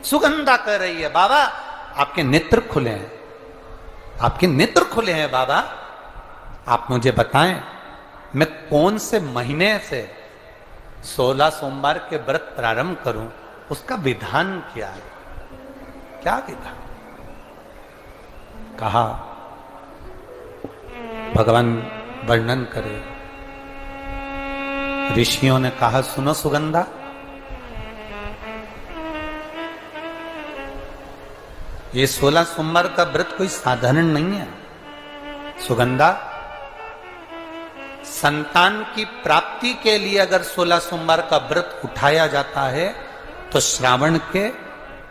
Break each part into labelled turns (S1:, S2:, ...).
S1: सुगंधा कह रही है, बाबा आपके नेत्र खुले हैं, आपके नेत्र खुले हैं बाबा, आप मुझे बताएं मैं कौन से महीने से 16 सोमवार के व्रत प्रारंभ करूं, उसका विधान क्या है? क्या विधान? कहा भगवान वर्णन करे। ऋषियों ने कहा सुनो सुगंधा, ये 16 सोमवार का व्रत कोई साधारण नहीं है। सुगंधा, संतान की प्राप्ति के लिए अगर 16 सोमवार का व्रत उठाया जाता है तो श्रावण के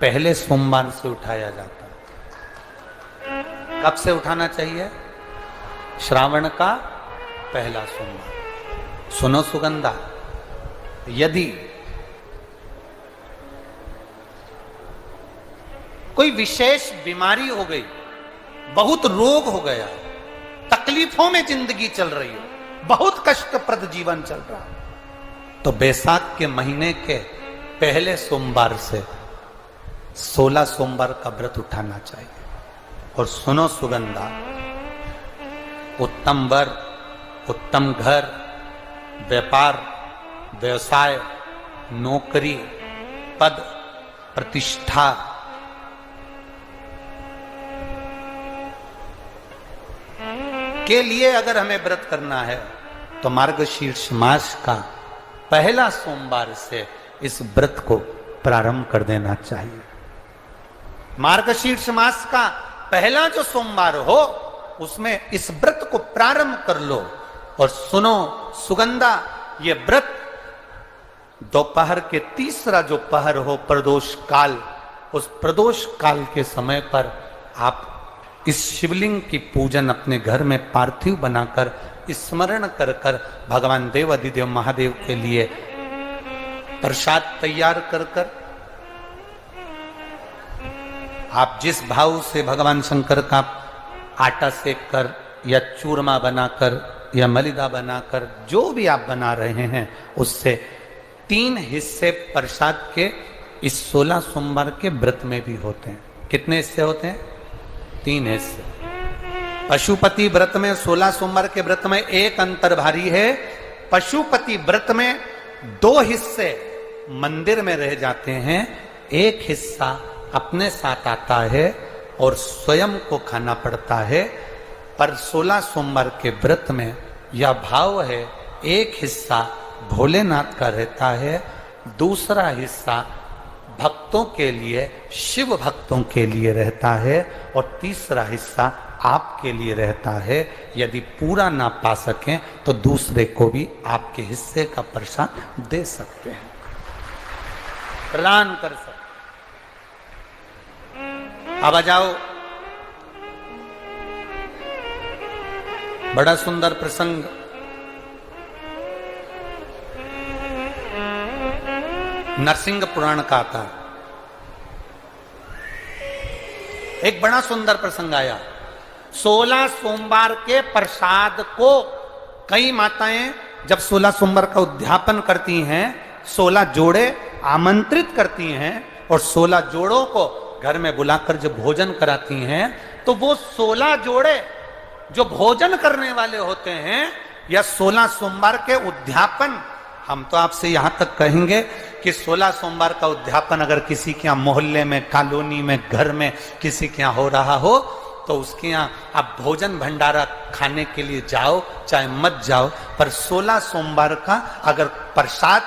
S1: पहले सोमवार से उठाया जाता है। कब से उठाना चाहिए? श्रावण का पहला सोमवार। सुनो सुगंधा, यदि कोई विशेष बीमारी हो गई, बहुत रोग हो गया, तकलीफों में जिंदगी चल रही हो, बहुत कष्टप्रद जीवन चल रहा, तो बैसाख के महीने के पहले सोमवार से 16 सोमवार का व्रत उठाना चाहिए। और सुनो सुगंधा, उत्तम वर, उत्तम घर, व्यापार, व्यवसाय, नौकरी, पद, प्रतिष्ठा, के लिए अगर हमें व्रत करना है तो मार्गशीर्ष मास का पहला सोमवार से इस व्रत को प्रारंभ कर देना चाहिए। मार्गशीर्ष मास का पहला जो सोमवार हो उसमें इस व्रत को प्रारंभ कर लो। और सुनो सुगंधा, ये व्रत दोपहर के तीसरा जो पहर हो, प्रदोष काल, उस प्रदोष काल के समय पर आप इस शिवलिंग की पूजन अपने घर में पार्थिव बनाकर स्मरण कर कर भगवान देव अधिदेव महादेव के लिए प्रसाद तैयार कर कर, आप जिस भाव से भगवान शंकर का आटा सेक कर या चूरमा बनाकर या मलिदा बनाकर जो भी आप बना रहे हैं, उससे 3 हिस्से प्रसाद के इस 16 सोमवार के व्रत में भी होते हैं। कितने हिस्से होते हैं? 3 हिस्से। पशुपति व्रत में 16 सोमवार के व्रत में एक अंतर भारी है। पशुपति व्रत में 2 हिस्से मंदिर में रह जाते हैं, एक हिस्सा अपने साथ आता है और स्वयं को खाना पड़ता है। पर 16 सोमवार के व्रत में यह भाव है, एक हिस्सा भोलेनाथ का रहता है, दूसरा हिस्सा भक्तों के लिए, शिव भक्तों के लिए रहता है, और तीसरा हिस्सा आपके लिए रहता है। यदि पूरा ना पा सकें तो दूसरे को भी आपके हिस्से का प्रसाद दे सकते हैं, प्रदान कर सकते। अब आ जाओ, बड़ा सुंदर प्रसंग। नरसिंह पुराण का आता, एक बड़ा सुंदर प्रसंग आया। 16 सोमवार के प्रसाद को कई माताएं जब 16 सोमवार का उद्यापन करती हैं, 16 जोड़े आमंत्रित करती हैं और 16 जोड़ों को घर में बुलाकर जब भोजन कराती हैं, तो वो 16 जोड़े जो भोजन करने वाले होते हैं या 16 सोमवार के उद्यापन, हम तो आपसे यहां तक कहेंगे कि 16 सोमवार का उद्यापन अगर किसी के यहाँ मोहल्ले में, कॉलोनी में, घर में किसी के यहाँ हो रहा हो तो उसके यहाँ आप भोजन भंडारा खाने के लिए जाओ चाहे मत जाओ, पर 16 सोमवार का अगर प्रसाद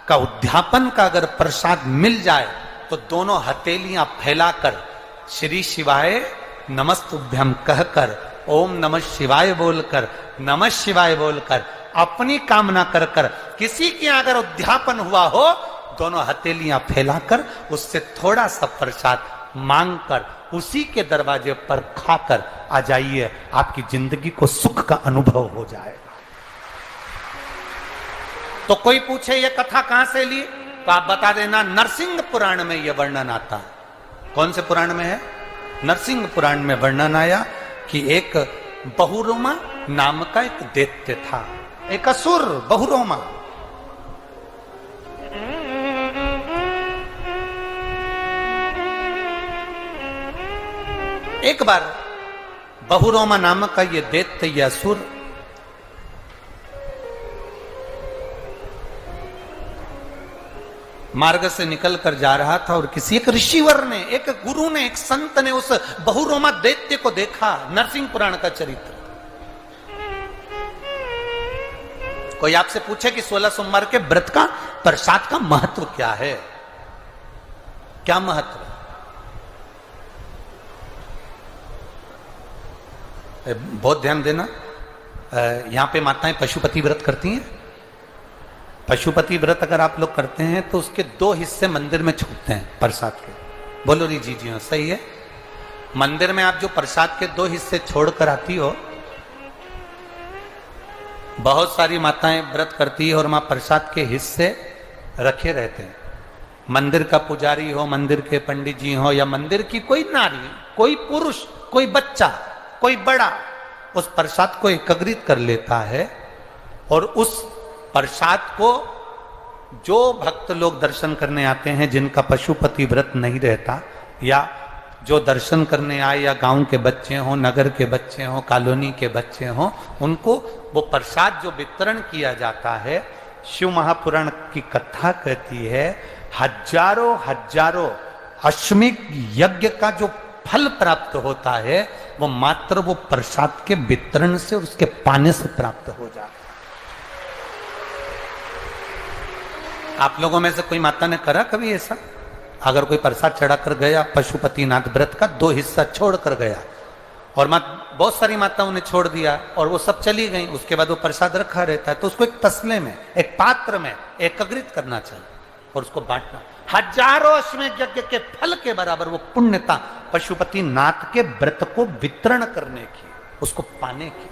S1: का उद्यापन का अगर प्रसाद मिल जाए तो दोनों हथेलियां फैलाकर श्री शिवाय नमस्तुभ्यम कहकर, ओम नमः शिवाय बोलकर, नमः शिवाय बोलकर, अपनी कामना कर कर, किसी के अगर उद्यापन हुआ हो, दोनों हथेलियां फैलाकर उससे थोड़ा सा प्रसाद मांगकर उसी के दरवाजे पर खाकर आ जाइए, आपकी जिंदगी को सुख का अनुभव हो जाएगा। तो कोई पूछे ये कथा कहां से ली, तो आप बता देना नरसिंह पुराण में यह वर्णन आता है। कौन से पुराण में है? नरसिंह पुराण में वर्णन आया कि एक बहुरोमा नाम का एक दैत्य था, एक असुर बहुरोमा। एक बार बहुरोमा नामक का ये दैत्य या असुर मार्ग से निकल कर जा रहा था और किसी एक ऋषिवर ने, एक गुरु ने, एक संत ने उस बहुरोमा दैत्य को देखा। नरसिंह पुराण का चरित्र। कोई आपसे पूछे कि 16 सोमवार के व्रत का प्रसाद का महत्व क्या है, क्या महत्व है? बहुत ध्यान देना, यहां पे माताएं पशुपति व्रत करती हैं। पशुपति व्रत अगर आप लोग करते हैं तो उसके 2 हिस्से मंदिर में छूटते हैं प्रसाद के। बोलो री जी हाँ, सही है। मंदिर में आप जो प्रसाद के 2 हिस्से छोड़कर आती हो, बहुत सारी माताएं व्रत करती है और वहां प्रसाद के हिस्से रखे रहते हैं। मंदिर का पुजारी हो, मंदिर के पंडित जी हो, या मंदिर की कोई नारी, कोई पुरुष, कोई बच्चा, कोई बड़ा, उस प्रसाद को एकत्रित कर लेता है और उस प्रसाद को जो भक्त लोग दर्शन करने आते हैं, जिनका पशुपति व्रत नहीं रहता, या जो दर्शन करने आए, या गांव के बच्चे हों, नगर के बच्चे हों, कॉलोनी के बच्चे हों, उनको वो प्रसाद जो वितरण किया जाता है, शिव महापुराण की कथा कहती है, हजारों हजारों अश्वमेध यज्ञ का जो फल प्राप्त होता है, वो मात्र वो प्रसाद के वितरण से और उसके पाने से प्राप्त हो जाता है। आप लोगों में से कोई माता ने करा कभी ऐसा? अगर कोई प्रसाद चढ़ाकर गया, पशुपतिनाथ व्रत का 2 हिस्सा छोड़कर गया, और बहुत सारी माताओं ने छोड़ दिया और वो सब चली गई, उसके बाद वो प्रसाद रखा रहता है, तो उसको एक तसले में, एक पात्र में एकत्रित करना चाहिए और उसको बांटना। हजारों अश्वमेध यज्ञ के फल के बराबर वो पुण्यता पशुपतिनाथ के व्रत को वितरण करने की, उसको पाने की।